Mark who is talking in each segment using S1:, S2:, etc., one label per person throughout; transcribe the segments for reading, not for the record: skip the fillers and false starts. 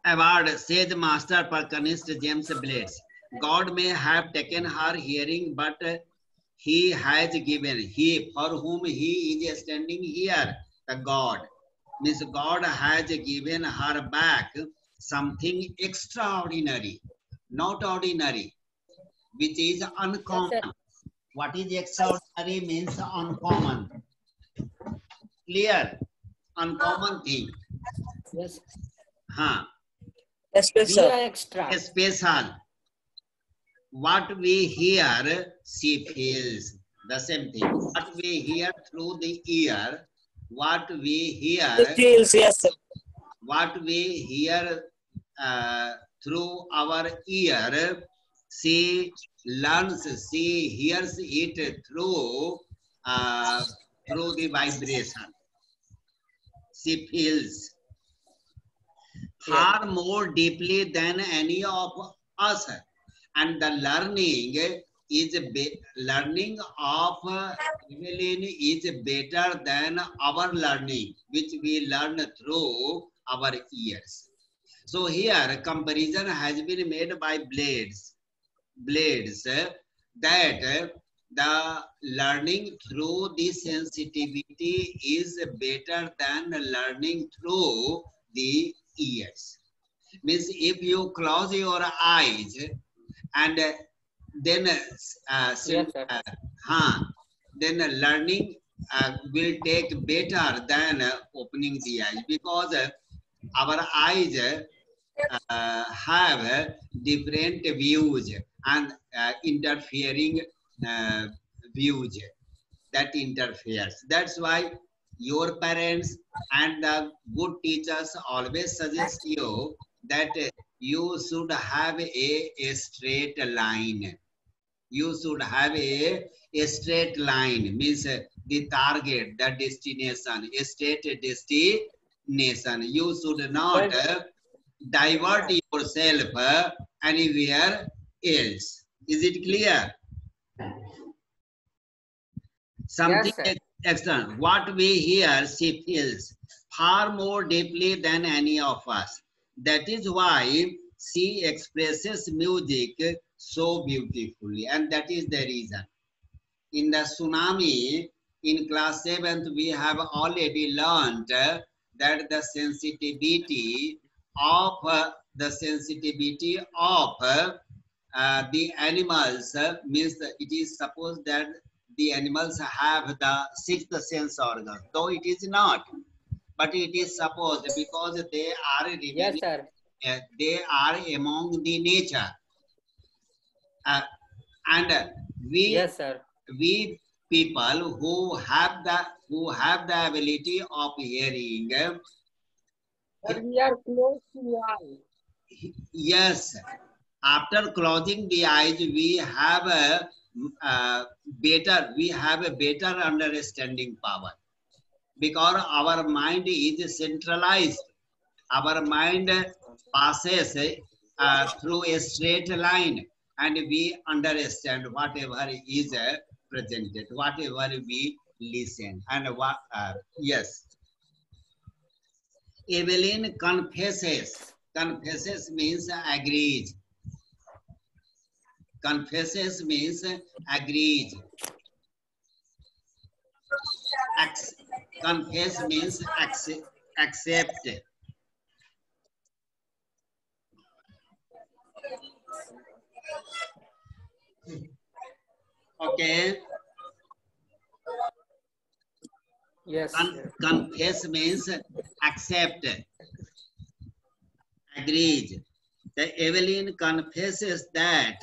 S1: award, says Master Percanist James Blades. God may have taken her hearing, but he has given, he for whom he is standing here, the God. Means God has given her back something extraordinary, not ordinary, which is uncommon.
S2: Yes,
S1: What is extraordinary means uncommon. Clear? Uncommon thing.
S2: yes.
S1: Huh.
S2: We are extra.
S1: Special. What we hear, she feels. The same thing. What we hear through the ear, what we hear,
S3: feels, yes.
S1: what we hear through our ear, she learns, she hears it through the vibration. She feels far more deeply than any of us, and the learning is learning of Evelyn is better than our learning, which we learn through our ears. So here comparison has been made by Blades that the learning through the sensitivity is better than learning through the ears. Means if you close your eyes and then then learning will take better than opening the eyes, because our eyes have different views and interfering views that interferes. That's why your parents and the good teachers always suggest you that you should have a straight line. You should have a straight line, means the target, the destination, a straight destination. You should not divert yourself anywhere else. Is it clear? Something external. What we hear, she feels far more deeply than any of us. That is why she expresses music so beautifully, and that is the reason. In the tsunami, in class 7th, we have already learned that the sensitivity of the animals means it is supposed that the animals have the sixth sense organ, though it is not, but it is supposed because they are remaining, they are among the nature, and we people who have the ability of hearing,
S2: but we are close to wall.
S1: Yes, after closing the eyes, we have a better understanding power, because our mind is centralized. Our mind passes through a straight line, and we understand whatever is presented, whatever we listen, and what yes. Evelyn confesses. Confesses means agrees. Confesses means agrees. Confess means accept. Okay.
S2: Yes.
S1: Confess means accept. Agrees. The Evelyn confesses that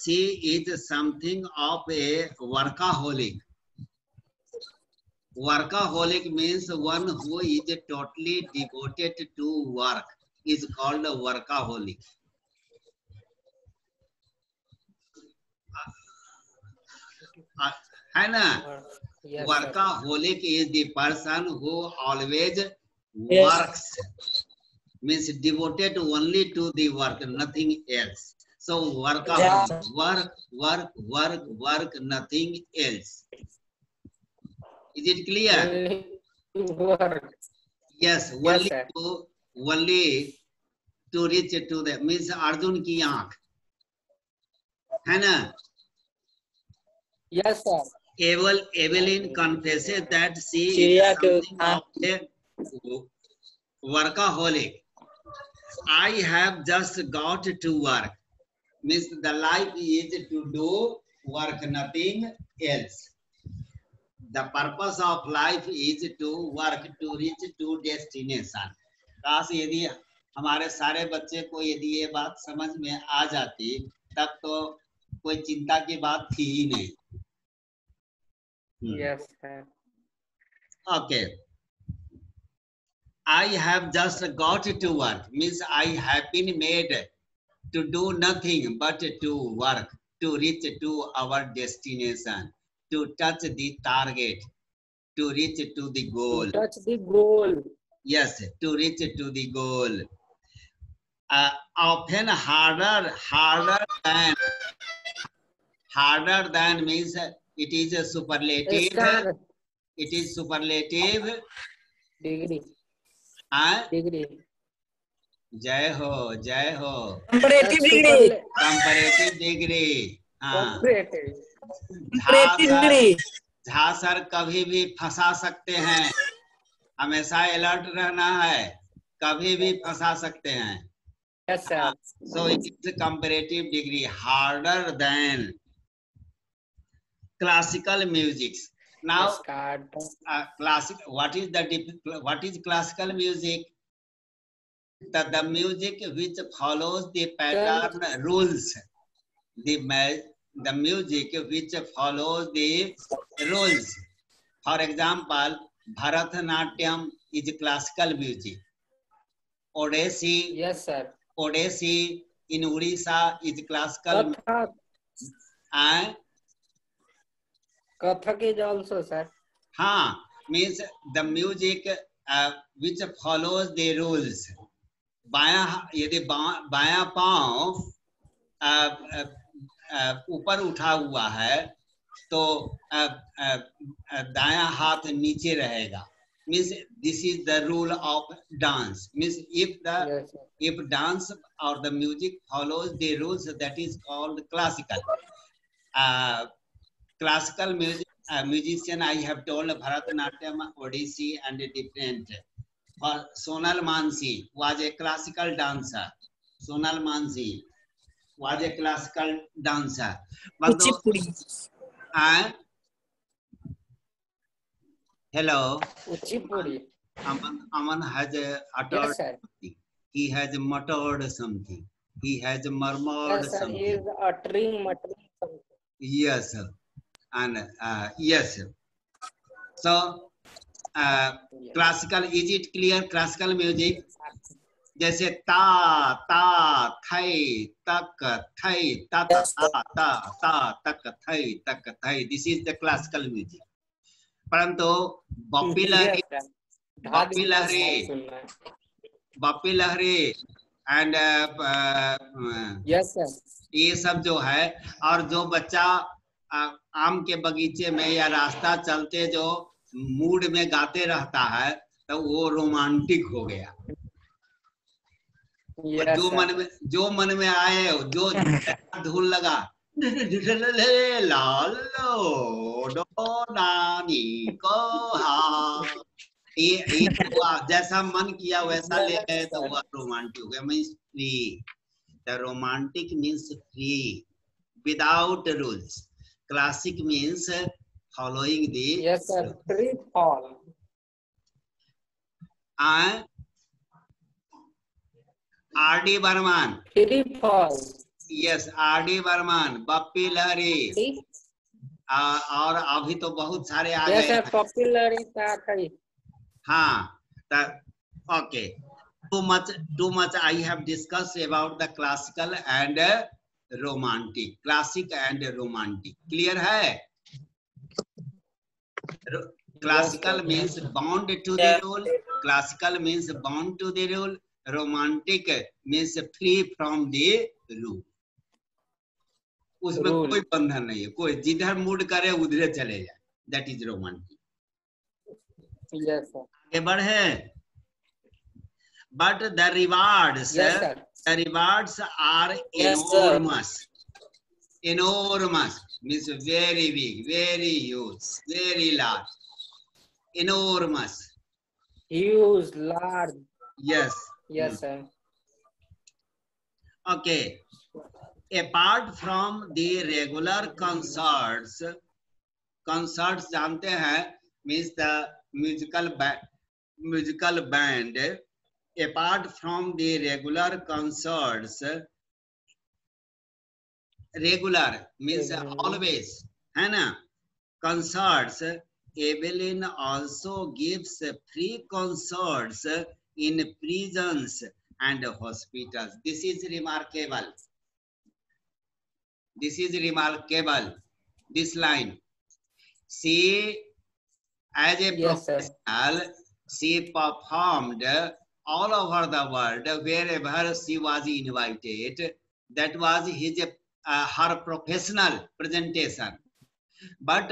S1: she is something of a workaholic. Workaholic means one who is totally devoted to work is called a workaholic. Hannah, workaholic is the person who always works, means devoted only to the work, nothing else. So workaholic, work, nothing else. Is it clear?
S2: Work.
S1: Yes, only to reach to the means Arjun की आंख है ना.
S2: Yes, sir.
S1: Evelyn confesses that she is something of a workaholic. I have just got to work. Means the life is to do work, nothing else. The purpose of life is to work to reach to destination. काश यदि हमारे सारे बच्चे को यदि ये बात समझ में आ जाती तब तो कोई चिंता की बात थी ही नहीं.
S2: Yes, sir.
S1: Okay. I have just got to work means I have been made to do nothing but to work to reach to our destination, to touch the target, to reach to the goal.
S2: To touch the goal.
S1: Yes, to reach to the goal. Often harder than means it is a superlative.
S2: Star.
S1: It is superlative.
S2: Degree.
S1: Degree. जय हो जय हो.
S3: Comparative degree.
S1: Comparative degree. हाँ.
S3: Comparative degree.
S1: Jha sir कभी भी फंसा सकते हैं, हमेशा अलर्ट रहना है, कभी भी फंसा सकते हैं.
S2: Yes, sir.
S1: So it is a comparative degree, harder than classical music. Now, what is classical music? The music which follows the pattern rules. The music which follows the rules. For example, Bharatanatyam is classical music. Odissi.
S2: Yes, sir.
S1: Odissi in Odisha is classical. And
S2: Kathak is also, sir.
S1: हाँ, means the music which follows the rules. यदि बायां पांव ऊपर उठा हुआ है तो दायां हाथ नीचे रहेगा. Means this is the rule of dance. Means if dance or the music follows the rules, that is called classical. Classical music musician I have told Bharatanatyam, Odissi and different. Sonal Mansi was a classical dancer. Sonal Mansi was a classical dancer. Hello. Aman has uttered something. He has muttered something. He has murmured something.
S2: He is muttering something.
S1: Yes, sir. And yes, sir. So classical, is it clear? Classical music जैसे ता ता थई तक थई ता ता ता ता तक थई तक थई. This is the classical music. परंतु Bappi Lahiri and
S2: yes, sir.
S1: ये सब जो है, और जो बच्चा आम के बगीचे में या रास्ता चलते जो मूड में गाते रहता है तो वो रोमांटिक हो गया.
S2: yes,
S1: जो मन में आए, जो धुन लगा ये जैसा मन किया वैसा ले गए तो वह रोमांटिक हो गया. Means free. The romantic means free without rules. Classic means following the.
S2: Yes, sir. Free fall.
S1: R.D. Burman.
S2: Free fall.
S1: Yes, R.D. Burman, Bappi Lahiri. और अभी तो बहुत सारे आ गए.
S2: Yes, sir. बप्पी लहरी था.
S1: हाँ, okay. Too much I have discussed about the classical and romantic. Classic and romantic. Clear है? Classical means bound to the rule. Classical means bound to the rule. Romantic means free from the rule. उसमें कोई बंधन नहीं है, कोई जिधर mood करे उधर चले जाए. That is romantic.
S2: Yes, sir.
S1: आगे बढ़े. but the rewards,
S2: Yes, sir.
S1: the rewards are
S3: Yes, sir.
S1: enormous. Enormous means very big, very huge, very large. Enormous.
S2: Huge, large.
S1: Yes.
S2: Yes, sir.
S1: Okay. Apart from the regular concerts, concerts जानते हैं means the musical band. Apart from the regular concerts, regular means always, है ना? Concerts. Evelyn also gives free concerts in prisons and hospitals. This is remarkable. This is remarkable. This line. She, as a professional, she performed all over the world wherever she was invited. That was his her professional presentation. But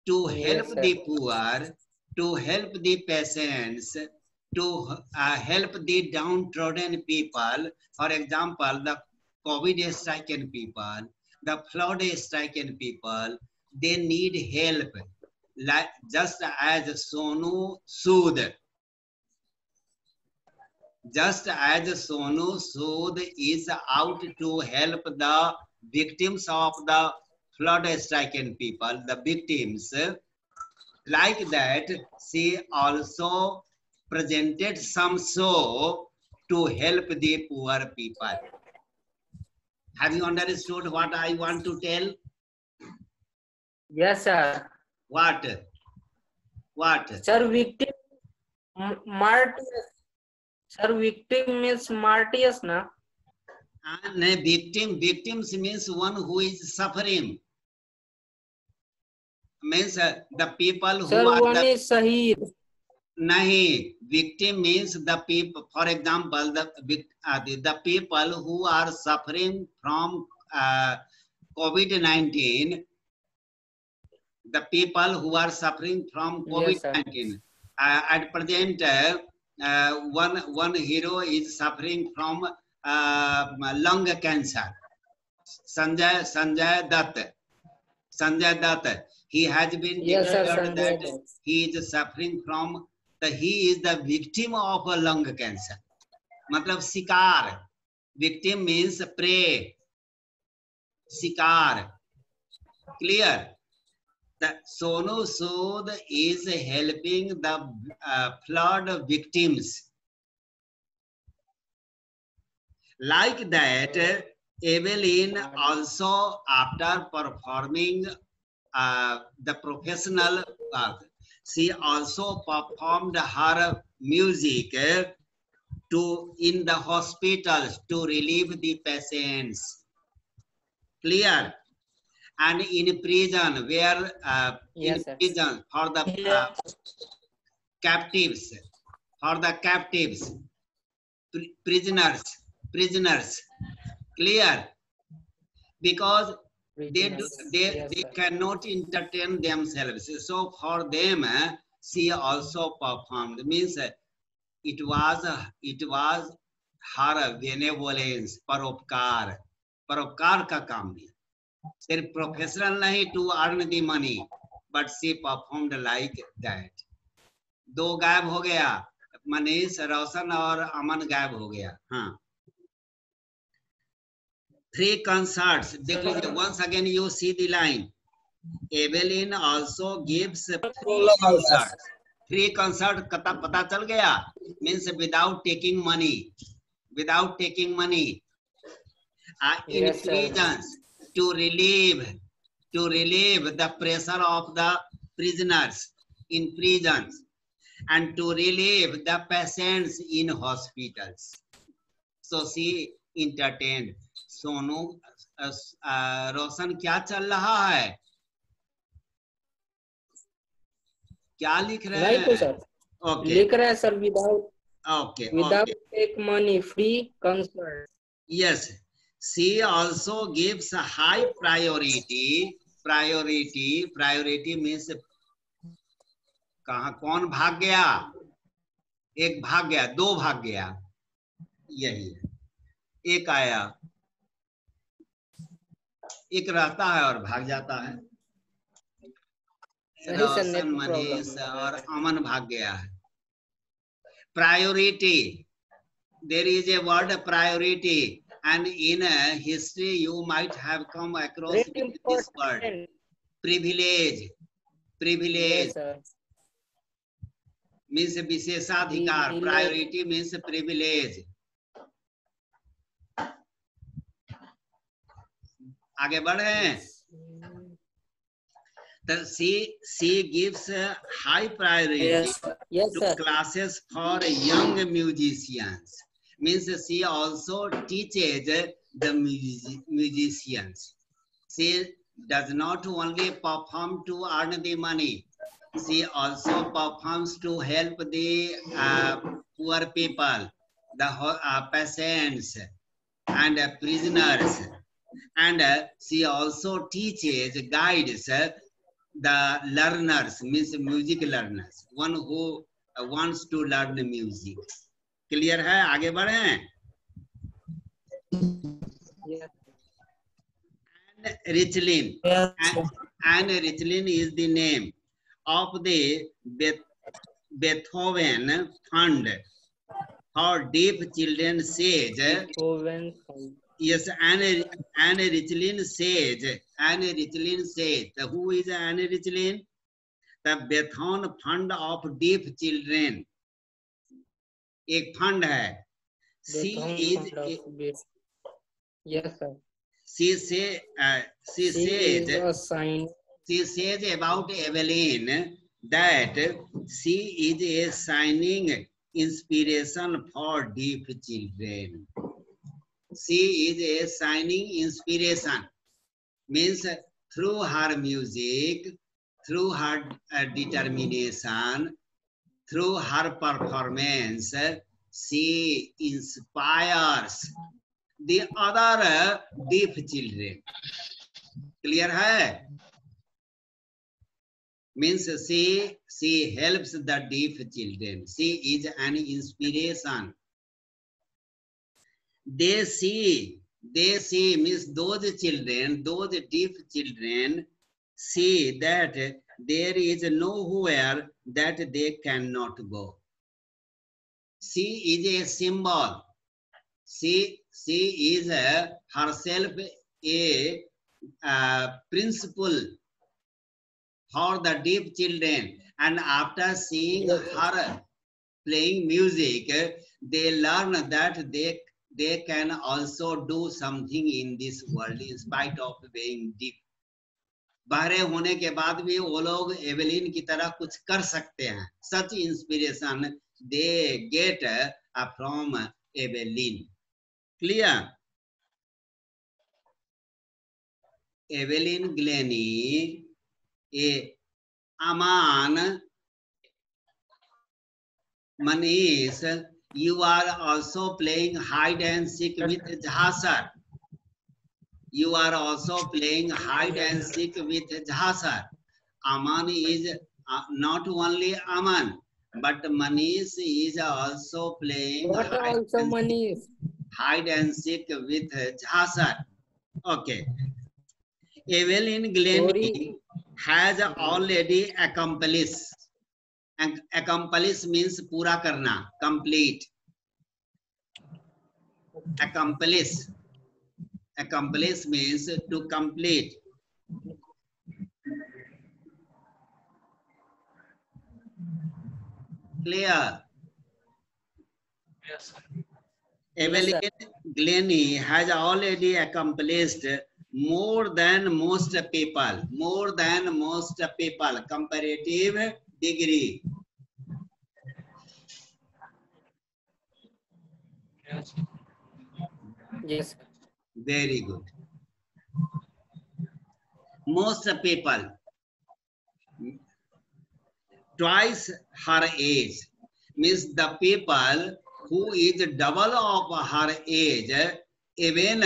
S1: to help the poor, to help the patients, to help the downtrodden people, for example, the COVID-stricken people, the flood-stricken people, they need help, like just as Sonu Sood. Just as Sonu Sood is out to help the victims of the flood-stricken people, the victims, like that, she also presented some show to help the poor people. Have you understood what I want to tell?
S2: Yes, sir.
S1: What? What?
S2: Sir, victim, martyrs. Sir, victim means martyrs, na?
S1: Victims means one who is suffering. Means the people who
S2: sir,
S1: are
S2: one is Shaheed.
S1: Nahi, victim means the people, for example, the people who are suffering from COVID-19, the people who are suffering from COVID-19. At present, one hero is suffering from lung cancer. Sanjay Dutt. Sanjay Dutt. He has been declared that he is suffering from he is the victim of a lung cancer. मतलब शिकार. Victim means prey. शिकार. Clear? The Sonu Sood is helping the flood victims. Like that, Evelyn also, after performing the professional work, she also performed her music in the hospitals to relieve the patients. Clear? And in prison, where in prison for the captives, prisoners. Clear? Because they cannot entertain themselves. So for them, she also performed. Means it was her benevolence, paropkar का काम नहीं. सिर्फ professional नहीं to earn the money, but she performed like that. दो गायब हो गया, मनीष, रोशन और अमन गायब हो गया. हाँ. 3 concerts. Once again you see the line. Evelyn also gives 3 concerts. 3 concerts पता चल गया. Means without taking money. In prisons to relieve the pressure of the prisoners in prisons and to relieve the patients in hospitals. So she entertained. Sonu रोशन क्या चल रहा है? क्या लिख रहे हैं?
S2: नहीं सर. Okay. लिख रहे हैं sir without take money, free concert.
S1: Yes, she also gives a high priority. Priority means कहाँ कौन भाग गया? एक भाग गया, दो भाग गया, यही एक आया, एक रहता है और भाग जाता है। रोशन, मनीष और अमन भाग गया है। Priority, there is a word priority, and in history you might have come across this word, privilege. Privilege means विशेषाधिकार, priority means privilege. आगे बढ़े। She gives high priority to classes for young musicians. Means she also teaches the musicians. She does not only perform to earn the money, she also performs to help the poor people, the patients and prisoners. And she also teaches, guides the learners, means music learners, one who wants to learn music. Clear है? आगे बढ़े। Richlin. And Richlin is the name of the Beethoven Fund for Deaf Children Sage. Yes, Anne Richlin Sage. Anne Richlin Sage. Who is Anne Richlin? The Beethoven Fund of Deaf Children. एक fund है। She says about Evelyn that she is a shining inspiration for deaf children. She is a shining inspiration, means through her music, through her determination, through her performance, she inspires the other deaf children. Clear hai? Means she helps the deaf children. She is an inspiration. They see means those children, those deaf children see that there is nowhere that they cannot go. She is a symbol. She is herself a principle for the deaf children, and after seeing her playing music, they learn that they can also do something in this world in spite of being deaf. बहरे होने के बाद भी वो लोग Evelyn की तरह कुछ कर सकते हैं। Such inspiration they get from Evelyn. Clear? Evelyn Glennie, Aman, Manish, you are also playing hide and seek with Jhasar. You are also playing hide and seek with Jhasar. Aman is not only Aman, but Manish is also playing hide and seek with Jhasar. Okay. Evelyn Glennie has already accomplished. And accomplish means पूरा करना, complete. Accomplish means to complete. Clear? Yes, sir. Evelyn Glennie has already accomplished more than most people. Comparative degree.
S2: Yes.
S1: Very good. Most people, twice her age, means the people who is double of her age, even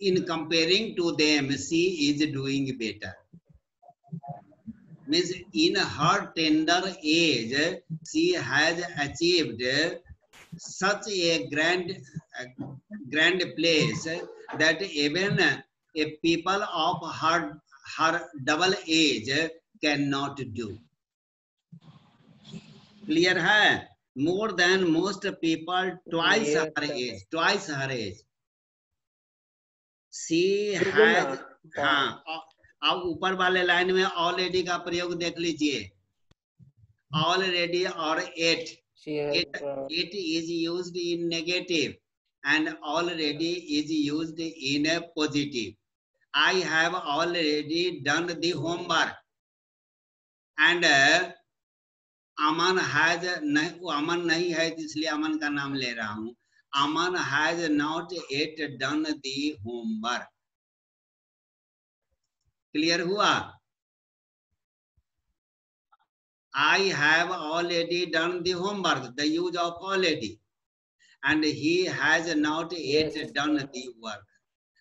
S1: in comparing to them, she is doing better. means in her tender age she has achieved such a grand place that even a people of her double age cannot do. Clear है? More than most people twice her age. She has, हाँ, अब ऊपर वाले line में already का प्रयोग देख लीजिए. Already or it is used in negative and already is used in a positive. I have already done the homework and Aman has Aman नहीं है इसलिए अमन का नाम ले रहा हूँ. Aman has not yet done the homework. Clear हुआ? I have already done the homework, the use of already, and he has not yet done the work.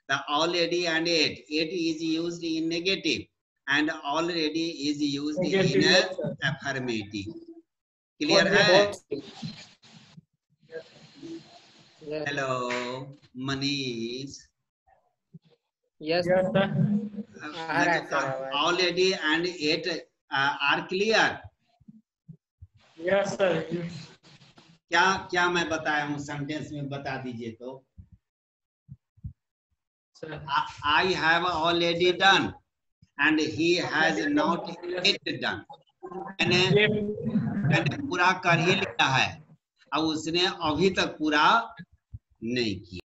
S1: The already and it is used in negative and already is used in affirmative. Clear hai? Hello, Manish.
S2: Yes,
S1: already and it are clear.
S4: Yes, sir.
S1: क्या क्या मैं बताया हूँ sentence में बता दीजिए तो. I have already done and he has not yet done. मैंने पूरा कर ही लिया है, अब उसने अभी तक पूरा नहीं किया.